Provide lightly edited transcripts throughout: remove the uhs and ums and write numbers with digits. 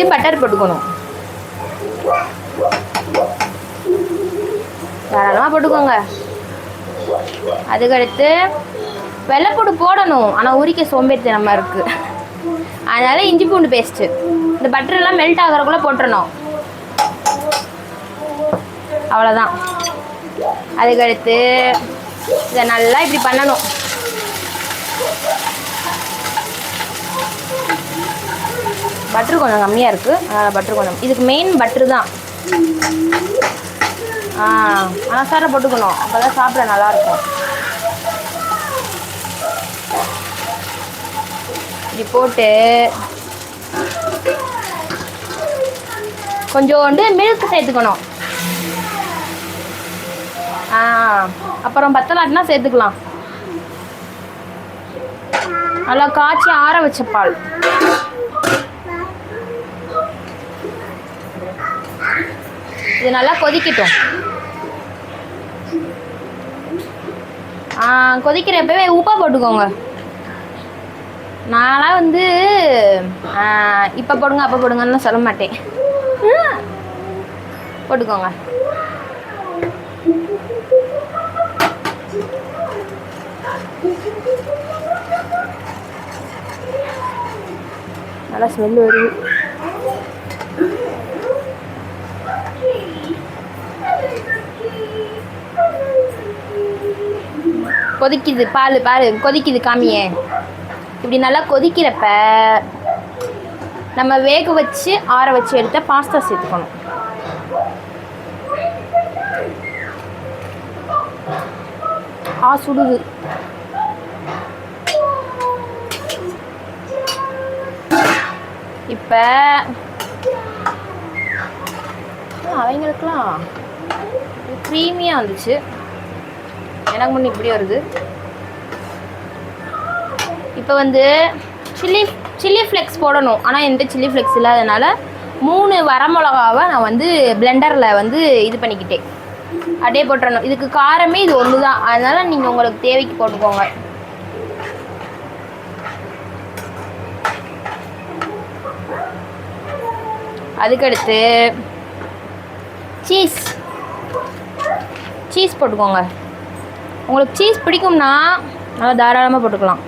வச்சு பட்டர் போட்டுக்கணும். தாராளமாக போட்டுக்கோங்க. அதுக்கடுத்து வெள்ளைப்பூடு போடணும், ஆனால் உரிக்க சோம்பேறித்தனமாக இருக்குது. அதனால் இஞ்சி பூண்டு பேஸ்ட்டு இந்த பட்டரெல்லாம் மெல்ட் ஆகிறக்குள்ளே போட்டுறணும். அவ்வளோதான். அதுக்கடுத்து இதை நல்லா இப்படி பண்ணணும். பட்ரு கொஞ்சம் கம்மியாக இருக்குது, அதனால் பட்ரு கொஞ்சம். இதுக்கு மெயின் பட்ரு தான். மனசார போட்டுக்கணும், அப்போ தான் சாப்பிட நல்லாயிருக்கும். இப்படி போட்டு கொஞ்சோண்டு மில்க் சேர்த்துக்கணும். அப்புறம் பத்தலாட்டினா சேர்த்துக்கலாம். நல்லா காய்ச்சி ஆற வச்ச பால். இது நல்லா கொதிக்கட்டும். கொதிக்கிறப்பவே உப்பை போட்டுக்கோங்க. நான்லாம் வந்து இப்போ போடுங்க அப்போ போடுங்கன்னு சொல்ல மாட்டேன். போட்டுக்கோங்க. நல்லா ஸ்மெல் வருது. கொதிக்குது பால், பாரு கொதிக்குது, காமியே. இப்படி நல்லா கொதிக்கிறப்ப நம்ம வேக வச்சு ஆற வச்சு எடுத்த பாஸ்தா சேர்த்துக்கணும். சுடுது. இப்போ அவங்களுக்குலாம் க்ரீமியாக வந்துச்சு, எனக்கு முன்னே இப்படி வருது. இப்போ வந்து சில்லி ஃப்ளெக்ஸ் போடணும், ஆனால் எந்த சில்லி ஃப்ளெக்ஸ் இல்லாதனால 3 வரமிளகாவை நான் வந்து பிளெண்டரில் வந்து இது பண்ணிக்கிட்டேன். அப்படியே போட்டுறணும். இதுக்கு காரமே இது ஒன்று தான், அதனால் நீங்கள் உங்களுக்கு தேவைக்கு போட்டுக்கோங்க. அதுக்கடுத்து சீஸ் போட்டுக்கோங்க. உங்களுக்கு சீஸ் பிடிக்கும்னா நல்லா தாராளமாக போட்டுக்கலாம்.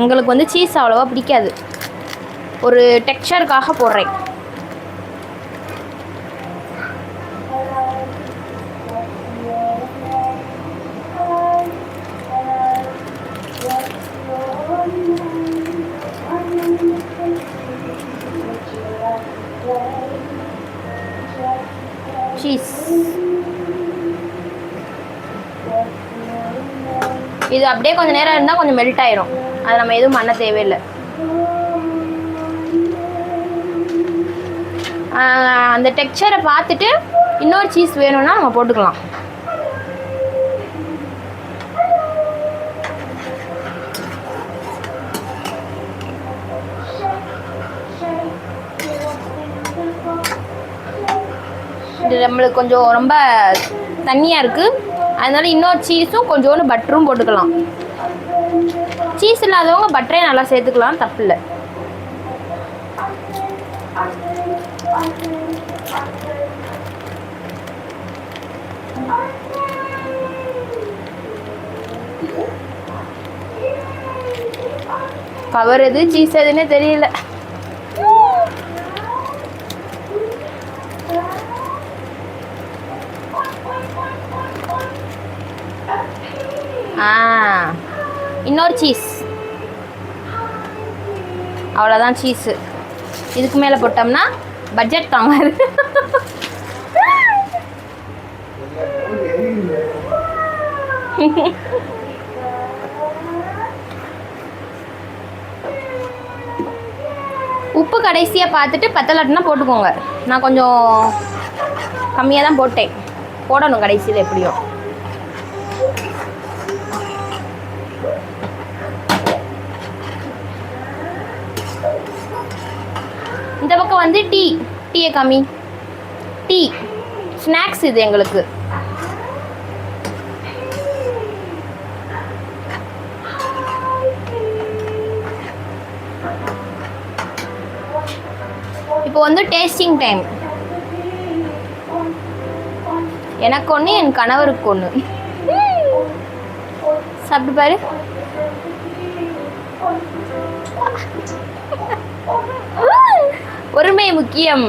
உங்களுக்கு வந்து சீஸ் அவ்வளோவா பிடிக்காது, ஒரு டெக்ஸ்சருக்காக போடுறேன். சீஸ் இது அப்படியே கொஞ்சம் நேரம் இருந்தால் கொஞ்சம் மெல்ட் ஆயிரும். அது நம்ம எதுவும் பண்ண தேவையில்லை. அந்த டெக்ஸ்சரை பார்த்துட்டு இன்னொரு சீஸ் வேணும்னா நம்ம போட்டுக்கலாம். இது நம்மளுக்கு கொஞ்சம் ரொம்ப தண்ணியாக இருக்குது, அதனால இன்னொரு சீஸும் கொஞ்சோண்டு பட்டரும் போட்டுக்கலாம். சீஸ் இல்லாதவங்க பட்டரே நல்லா சேர்த்துக்கலாம், தப்பு இல்லை. கவர் எது சீஸ் எதுன்னு தெரியல. இன்னொரு சீஸ், அவ்வளோதான் சீஸு. இதுக்கு மேலே போட்டோம்னா பட்ஜெட் தாங்காது. உப்பு கடைசியாக பார்த்துட்டு பத்தலாட்டினா போட்டுக்கோங்க. நான் கொஞ்சம் கம்மியாக தான் போட்டேன், போடணும் கடைசியில் எப்படியும். இந்த பக்கம் வந்து டீயை கம்மி. டீ ஸ்நாக்ஸ் இது எங்களுக்கு. இப்போ வந்து டேஸ்டிங் டைம். எனக்கு ஒன்று, என் கணவருக்கு ஒன்று. சாப்பிட்டு பாரு. ஒருமை முக்கியம்.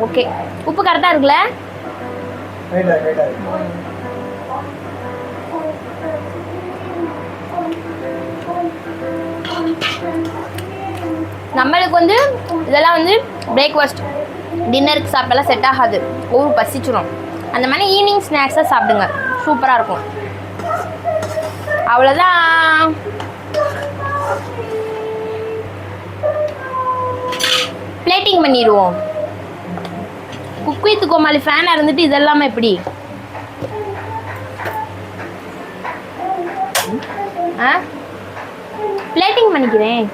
ஓகே, உப்பு கரெக்டா இருக்குல்ல? நம்மளுக்கு வந்து இதெல்லாம் வந்து பிரேக்ஃபாஸ்ட் டின்னருக்கு சாப்பிட்டெல்லாம் செட் ஆகாது, பசிச்சிடும். அந்த மாதிரி ஈவினிங் ஸ்நாக்ஸாக சாப்பிடுங்க, சூப்பராக இருக்கும். அவ்வளோதான். பிளேட்டிங் பண்ணிடுவோம். குக் வித் கோமாளி ஃபேனாக இருந்துட்டு இதெல்லாமே எப்படி? பிளேட்டிங் பண்ணிக்கிறேன்.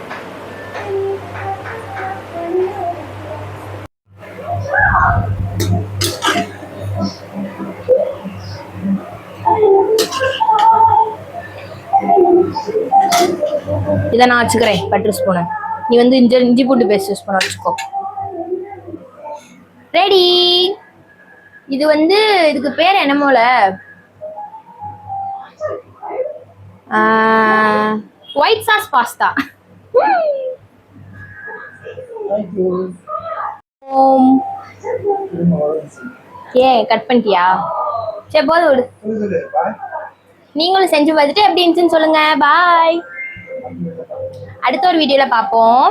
இதை நான் வச்சுக்கிறேன் பட்டர் ஸ்பூனு. நீ வந்து இஞ்சி பூண்டு பேஸ்ட் யூஸ் பண்ண வச்சுக்கோ. ரெடி. இது வந்து இதுக்கு பேர் என்னமோல, ஒயிட் சாஸ் பாஸ்தா. ஏன் கட் பண்ணிட்டியா? சரி போதும் விடு. நீங்களும் செஞ்சு பார்த்துட்டு எப்படி இருந்துச்சுன்னு சொல்லுங்க. பாய். அடுத்த ஒரு வீடியோல பார்ப்போம்.